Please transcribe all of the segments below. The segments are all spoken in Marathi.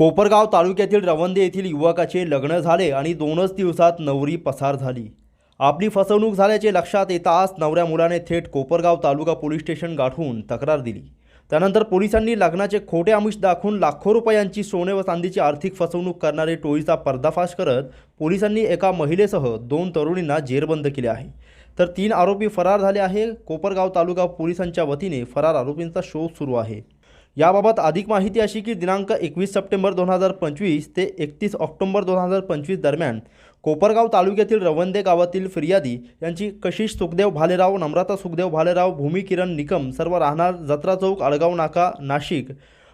कोपरगाव तालुक्यातील रवंदे येथील युवकाचे लग्न झाले आणि 2च दिवसात नवरी पसार झाली। आपली फसवणूक झाल्याचे लक्षात येताच नवऱ्या मुलाने थेट कोपरगाव तालुका पोलीस स्टेशन गाठून तक्रार दिली। त्यानंतर पोलिसांनी लग्नाचे खोटे आमिष दाखवून लाखो रुपयांची सोने व चांदीची आर्थिक फसवणूक करणारे टोळीचा पर्दाफाश करत पोलिसांनी एका महिलेसह 2 तरुणींना जेरबंद केले आहे। तर 3 आरोपी फरार झाले आहे। कोपरगाव तालुका पोलिसांच्या वतीने फरार आरोपींचा शोध सुरू आहे। याबाबत अधिक माहिती अशी की दिनांक 21 सप्टेंबर 2025 ते 31 ऑक्टोबर 2025 दरम्यान कोपरगाव तालुक्यातील रवंदे गावातील फिर्यादी यांची कशिश सुखदेव भालेराव, नम्रता सुखदेव भालेराव, भूमी किरण निकम सर्व राहणार जत्रा चौक, आळगाव नाका, नाशिक,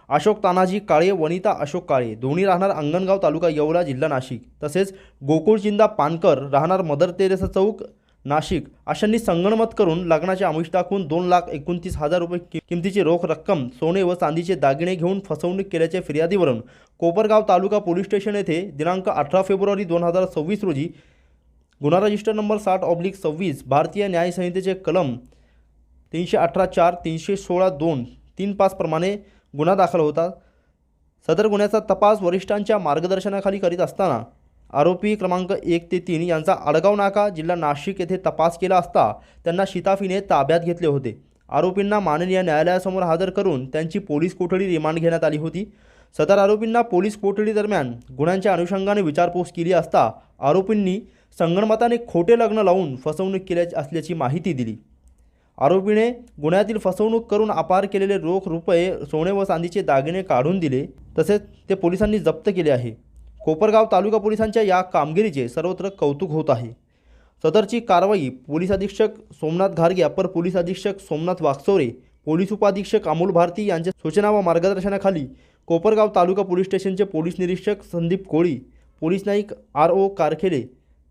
अशोक तानाजी काळे, वनिता अशोक काळे दोन्ही राहणार अंगणगाव तालुका येवला जिल्हा नाशिक, तसेच गोकुळचिंदा पानकर राहणार मदर तेरेसा चौक नाशिक अशांनी संगनमत करून लग्नाचे आमिष दाखवून 2,29,000 रुपये किमतीची रोख रक्कम, सोने व चांदीचे दागिने घेऊन फसवणूक केल्याच्या फिर्यादीवरून कोपरगाव तालुका पोलीस स्टेशन येथे दिनांक 18 फेब्रुवारी 2026 रोजी गुन्हा रजिस्टर नंबर 60/26 भारतीय न्याय संहितेचे कलम 318(4), 316(2), 35 प्रमाणे गुन्हा दाखल होता। सदर गुन्ह्याचा तपास वरिष्ठांच्या मार्गदर्शनाखाली करीत असताना आरोपी क्रमांक 1 ते 3 यांचा आळगाव नाका जिल्हा नाशिक येथे तपास केला असता त्यांना शिताफीने ताब्यात घेतले होते। आरोपींना माननीय न्यायालयासमोर हजर करून त्यांची पोलीस कोठडी रिमांड घेण्यात आली होती। सदर आरोपींना पोलीस कोठडी दरम्यान गुन्ह्यांच्या अनुषंगाने विचारपूस केली असता आरोपींनी संगनमताने खोटे लग्न लावून फसवणूक केली असल्याची माहिती दिली। आरोपीने गुन्ह्यातील फसवणूक करून अपार केलेले रोख रुपये, सोने व चांदीचे दागिने काढून दिले, तसेच ते पोलिसांनी जप्त केले आहे। कोपरगाव तालुका पोलिसांच्या या कामगिरीचे सर्वत्र कौतुक होत आहे। सदरची कारवाई पोलीस अधीक्षक सोमनाथ घारगे, अपर पोलीस अधीक्षक सोमनाथ वाकचौरे, पोलीस उपाधीक्षक अमोल भारती यांच्या सूचना व मार्गदर्शनाखाली कोपरगाव तालुका पोलीस स्टेशनचे पोलीस निरीक्षक संदीप कोळी, पोलीस नाईक RO कारखेले,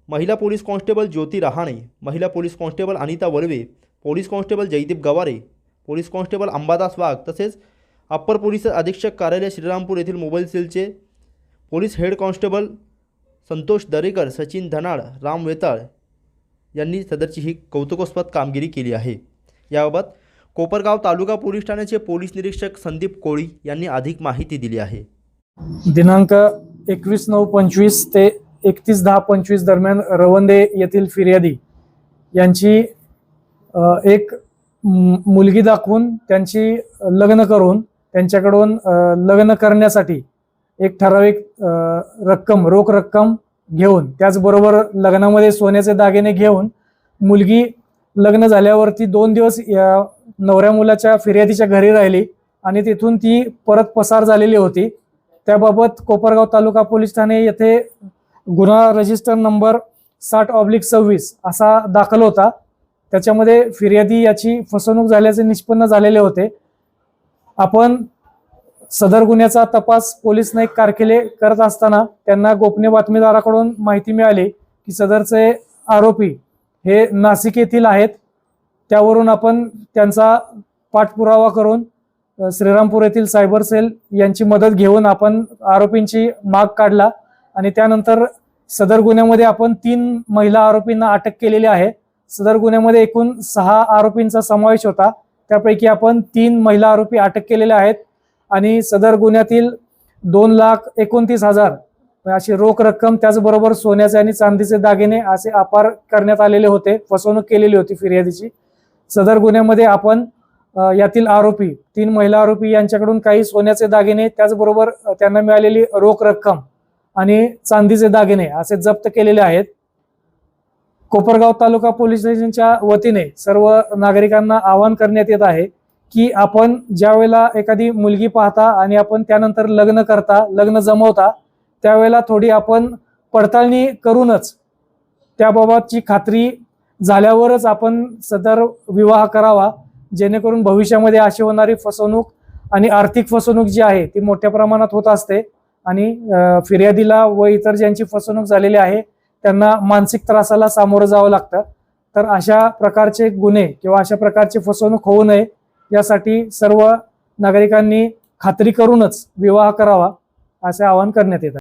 महिला पोलीस कॉन्स्टेबल ज्योती रहाणे, महिला police constable Anita Walve, police constable Jaydeep Gaware, police constable Ambadas Wagh तसेच अप्पर पोलीस अधीक्षक कार्यालय श्रीरामपूर येथील मोबाईल सेलचे police head constable Santosh Darekar, Sachin Dhanad, Ram Vetal यांनी सदरची ही कौतुकास्पद कामगिरी केली आहे। याबाबत कोपरगाव तालुका पोलीस ठाण्याचे पोलीस निरीक्षक संदीप कोळी यांनी अधिक माहिती दिली आहे। दिनांक 21/9/25 ते 31/10/25 दरम्यान रवंदे येथील फिर्यादी यांची एक मुलगी दाखवून त्यांची लग्न करून त्यांच्याकडून लग्न करण्यासाठी एक ठराविक रोख रक्कम घेऊन त्याचबरोबर लग्नामध्ये सोन्याचे दागिने घेऊन मुलगी लग्न झाल्यावरती 2 दिवस या नवऱ्या मुलाच्या फिर्यादीच्या घरी राहिली आणि तिथून ती परत पसार झालेली होती। त्याबाबत कोपरगाव तालुका पोलीस ठाणे येथे गुन्हा रजिस्टर नंबर 60/26 असा दाखल होता। त्याच्यामध्ये फिर्यादी याची फसवणूक झाल्याचे निष्पन्न झालेले होते। आपण सदर गुन्ह्याचा तपास पोलीस नाईक कारखेले करत असताना त्यांना गोपनीय बातमीदाराकडून माहिती मिळाली की सदरचे आरोपी हे नाशिक येथील आहेत। त्यावरून आपण त्यांचा पाठपुरावा करून श्रीरामपूर येथील सायबर सेल यांची मदत घेऊन आपण आरोपींची माग काढला आणि त्यानंतर सदर गुन्ह्यामध्ये आपण 3 महिला आरोपींना अटक केलेली आहे। सदर गुन्ह्यामध्ये एकूण 6 आरोपींचा समावेश होता, त्यापैकी आपण 3 महिला आरोपी अटक केलेले आहेत आणि सदर गुन्ह्यातील 2,29,000 अशी रोख रक्कम त्याचबरोबर सोन्याचे आणि चांदीचे दागिने असे अपार करण्यात आलेले होते। फसवणूक केलेली होती फिर्यादीची। सदर गुन्ह्यामध्ये आपण यातील आरोपी 3 महिला आरोपी यांच्याकडून काही सोन्याचे दागिने त्याचबरोबर त्यांना मिळालेली रोख रक्कम आणि चांदीचे दागिने असे जप्त केलेले आहेत। कोपरगाव तालुका पोलीस स्टेशनच्या वतीने सर्व नागरिकांना आवाहन करण्यात येत आहे की आपण ज्यावेळेला एखादी मुलगी पाहता आणि आपण त्यानंतर लग्न करता, लग्न जमवता, त्यावेळेला थोडी आपण पडताळणी करूनच त्याबाबतची खात्री झाल्यावरच आपण सदर विवाह करावा, जेणेकरून भविष्यामध्ये अशी होणारी फसवणूक आणि आर्थिक फसवणूक जी आहे ती मोठ्या प्रमाणात होत असते आणि फिर्यादीला व इतर ज्यांची फसवणूक झालेली आहे त्यांना मानसिक त्रासाला सामोरं जावं लागतं। तर अशा प्रकारचे गुन्हे किंवा अशा प्रकारची फसवणूक होऊ नये यासाठी सर्व नागरिकांनी खात्री करूनच विवाह करावा असे आवाहन करण्यात येते।